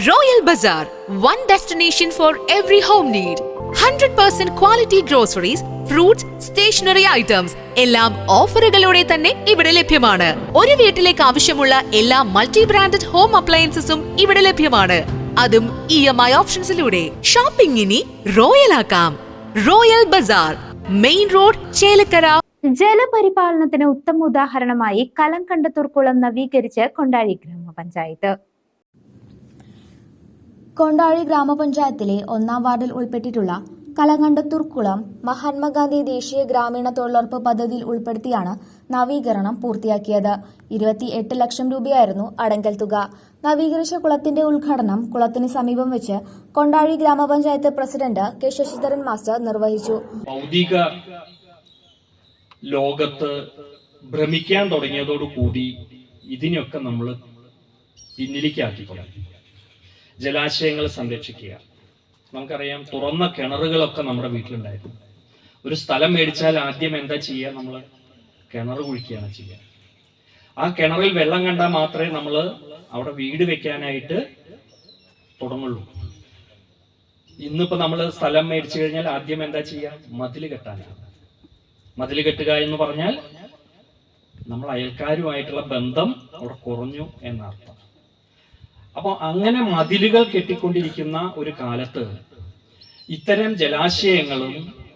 Royal Bazaar, one destination for every home need. 100% quality groceries, fruits, stationery items എല്ലാം ഓഫറുകളോടെ തന്നെ ഇവിടെ ലഭ്യമാണ്. ഒരു വീട്ടിലേക്ക് ആവശ്യമുള്ള എല്ലാ മൾട്ടി ബ്രാൻഡഡ് ഹോം അപ്ലയൻസസും ഇവിടെ ലഭ്യമാണ്. അതും EMI ഓപ്ഷൻസിലൂടെ. ഷോപ്പിംഗ് ഇനി റോയൽ ആക്കാം. Royal Bazaar, main road, Chelakkara. ജലപരിപാലനത്തിന് ഉത്തമ ഉദാഹരണമായി കലംകണ്ടത്തൂർക്കുളം നവീകരിച്ച് കൊണ്ടാഴി ഗ്രാമപഞ്ചായത്ത്. കൊണ്ടാഴി ഗ്രാമപഞ്ചായത്തിലെ 1-ാം വാർഡിൽ ഉൾപ്പെട്ടിട്ടുള്ള കലംകണ്ടത്തൂർക്കുളം മഹാത്മാഗാന്ധി ദേശീയ ഗ്രാമീണ തൊഴിലുറപ്പ് പദ്ധതിയിൽ ഉൾപ്പെടുത്തിയാണ് നവീകരണം പൂർത്തിയാക്കിയത്. 28 ലക്ഷം രൂപയായിരുന്നു അടങ്കൽ തുക. നവീകരിച്ച കുളത്തിന്റെ ഉദ്ഘാടനം കുളത്തിന് സമീപം വെച്ച് കൊണ്ടാഴി ഗ്രാമപഞ്ചായത്ത് പ്രസിഡന്റ് കെ ശശിധരൻ മാസ്റ്റർ നിർവഹിച്ചു. ഭൗതിക ലോകത്ത് ഭ്രമിക്കാൻ തുടങ്ങിയതോടുകൂടി ഇതിനൊക്കെ നമ്മൾ പിന്നിലേക്കാക്കിക്കൊള്ളാം. ജലാശയങ്ങൾ സംരക്ഷിക്കുക. നമുക്കറിയാം, തുറന്ന കിണറുകളൊക്കെ നമ്മുടെ വീട്ടിലുണ്ടായിരുന്നു. ഒരു സ്ഥലം മേടിച്ചാൽ ആദ്യം എന്താ ചെയ്യുക? നമ്മൾ കിണർ കുഴിക്കുകയാണ് ചെയ്യുക. ആ കിണറിൽ വെള്ളം കണ്ടാൽ മാത്രമേ നമ്മൾ അവിടെ വീട് വെക്കാനായിട്ട് തുടങ്ങുള്ളൂ. ഇന്നിപ്പോ നമ്മൾ സ്ഥലം മേടിച്ചു കഴിഞ്ഞാൽ ആദ്യം എന്താ ചെയ്യുക? മതില് കെട്ടാനാണ്. മതില് കെട്ടുക എന്ന് പറഞ്ഞാൽ നമ്മൾ അയൽക്കാരുമായിട്ടുള്ള ബന്ധം അവിടെ കുറഞ്ഞു എന്നർത്ഥം. അപ്പോൾ അങ്ങനെ മതിലുകൾ കെട്ടിക്കൊണ്ടിരിക്കുന്ന ഒരു കാലത്ത് ഇത്തരം ജലാശയങ്ങളും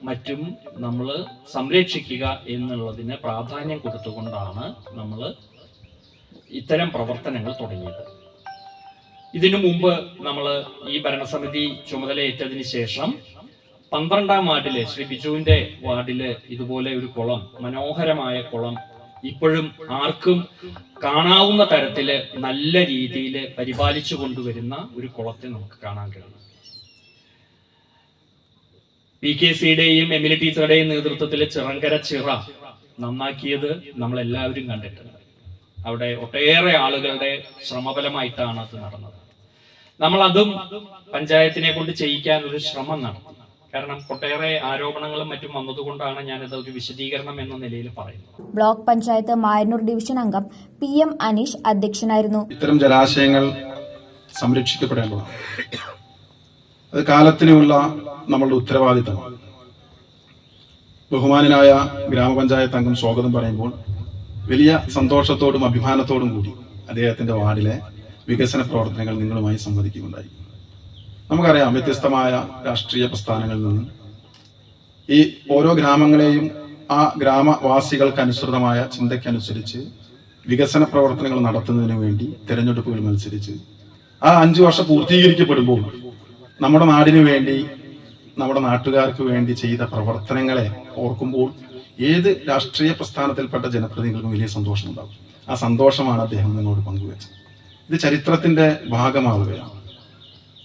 മറ്റും നമ്മൾ സംരക്ഷിക്കുക എന്നുള്ളതിന് പ്രാധാന്യം കൊടുത്തുകൊണ്ടാണ് നമ്മൾ ഇത്തരം പ്രവർത്തനങ്ങൾ തുടങ്ങിയത്. ഇതിനു മുമ്പ് നമ്മൾ ഈ ഭരണസമിതി ചുമതലയേറ്റതിന് ശേഷം 12-ാം വാർഡിലെ ശ്രീ ബിജുവിന്റെ വാർഡില് ഇതുപോലെ ഒരു കുളം, മനോഹരമായ കുളം, ഇപ്പോഴും ആർക്കും കാണാവുന്ന തരത്തില് നല്ല രീതിയിൽ പരിപാലിച്ചു കൊണ്ടുവരുന്ന ഒരു കുളത്തെ നമുക്ക് കാണാൻ കഴിയും. PKCയുടെയും എമിലി ടീച്ചറുടെയും നേതൃത്വത്തിൽ ചിറങ്കര ചിറ നന്നാക്കിയത് നമ്മളെല്ലാവരും കണ്ടിട്ടുണ്ട്. അവിടെ ഒട്ടേറെ ആളുകളുടെ ശ്രമഫലമായിട്ടാണ് അത് നടന്നത്. നമ്മൾ അതും പഞ്ചായത്തിനെ കൊണ്ട് ചെയ്യിക്കാൻ ഒരു ശ്രമം നടത്തി. കാരണം ഒട്ടേറെ ആരോപണങ്ങളും മറ്റും വന്നതുകൊണ്ടാണ് ഞാനിത് ഒരു വിശദീകരണം എന്ന നിലയിൽ പറയുന്നത്. ബ്ലോക്ക് പഞ്ചായത്ത് മായന്നൂർ ഡിവിഷൻ അംഗം PM അനീഷ് അധ്യക്ഷനായിരുന്നു. ഇത്തരം ജലാശയങ്ങൾ സംരക്ഷിക്കപ്പെടേണ്ടതാണ്. അത് കാലത്തിനുള്ള നമ്മളുടെ ഉത്തരവാദിത്തമാണ്. ബഹുമാനായ ഗ്രാമപഞ്ചായത്ത് അംഗം സ്വാഗതം പറയുമ്പോൾ വലിയ സന്തോഷത്തോടും അഭിമാനത്തോടും കൂടി അദ്ദേഹത്തിന്റെ വാർഡിലെ വികസന പ്രവർത്തനങ്ങൾ നിങ്ങളുമായി സംവദിക്കുകയുണ്ടായി. നമുക്കറിയാം, വ്യത്യസ്തമായ രാഷ്ട്രീയ പ്രസ്ഥാനങ്ങളിൽ നിന്ന് ഈ ഓരോ ഗ്രാമങ്ങളെയും ആ ഗ്രാമവാസികൾക്ക് അനുസൃതമായ ചിന്തയ്ക്കനുസരിച്ച് വികസന പ്രവർത്തനങ്ങൾ നടത്തുന്നതിന് വേണ്ടി തെരഞ്ഞെടുപ്പുകൾ മത്സരിച്ച് ആ 5 വർഷം പൂർത്തീകരിക്കപ്പെടുമ്പോൾ നമ്മുടെ നാടിനു വേണ്ടി, നമ്മുടെ നാട്ടുകാർക്ക് വേണ്ടി ചെയ്ത പ്രവർത്തനങ്ങളെ ഓർക്കുമ്പോൾ ഏത് രാഷ്ട്രീയ പ്രസ്ഥാനത്തിൽപ്പെട്ട ജനപ്രതിനിധികൾക്കും വലിയ സന്തോഷമുണ്ടാകും. ആ സന്തോഷമാണ് അദ്ദേഹം നിങ്ങളോട് പങ്കുവച്ചത്. ഇത് ചരിത്രത്തിന്റെ ഭാഗമാവുകയാണ്.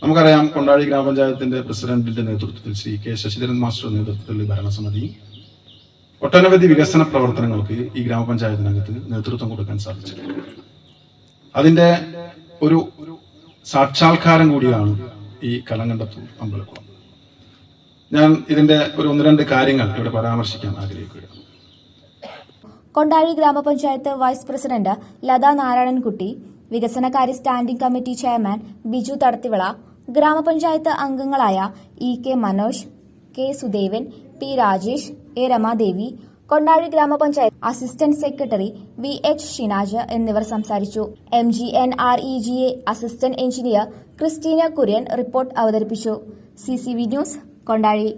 നമുക്കറിയാം, കൊണ്ടാഴി ഗ്രാമപഞ്ചായത്തിന്റെ പ്രസിഡന്റിന്റെ നേതൃത്വത്തിൽ ശ്രീ കെ ശശിധരൻ മാസ്റ്ററുടെ നേതൃത്വത്തിൽ ഭരണസമിതി ഒട്ടനവധി വികസന പ്രവർത്തനങ്ങൾക്ക് ഈ ഗ്രാമപഞ്ചായത്തിനകത്ത് നേതൃത്വം കൊടുക്കാൻ സാധിച്ചിട്ടുണ്ട്. അതിന്റെ ഒരു സാക്ഷാത്കാരം കൂടിയാണ് ഈ കലംകണ്ടത്തൂർ അമ്പലക്കുളം. ഞാൻ ഇതിന്റെ ഒരു 1-2 കാര്യങ്ങൾ ഇവിടെ പരാമർശിക്കാൻ ആഗ്രഹിക്കുകയാണ്. കൊണ്ടാഴി ഗ്രാമപഞ്ചായത്ത് വൈസ് പ്രസിഡന്റ് ലതാ നാരായണൻകുട്ടി, വികസനകാര്യ standing committee chairman Biju Thadathivila, ഗ്രാമപഞ്ചായത്ത് അംഗങ്ങളായ EK Manoj, K Sudevan, P Rajesh, A Ramadevi, Kondazhy ഗ്രാമപഞ്ചായത്ത് അസിസ്റ്റന്റ് സെക്രട്ടറി VH ഷിനാജ് എന്നിവർ സംസാരിച്ചു. MGNREGA assistant engineer Christina Kurian report അവതരിപ്പിച്ചു. CCV news, Kondazhy.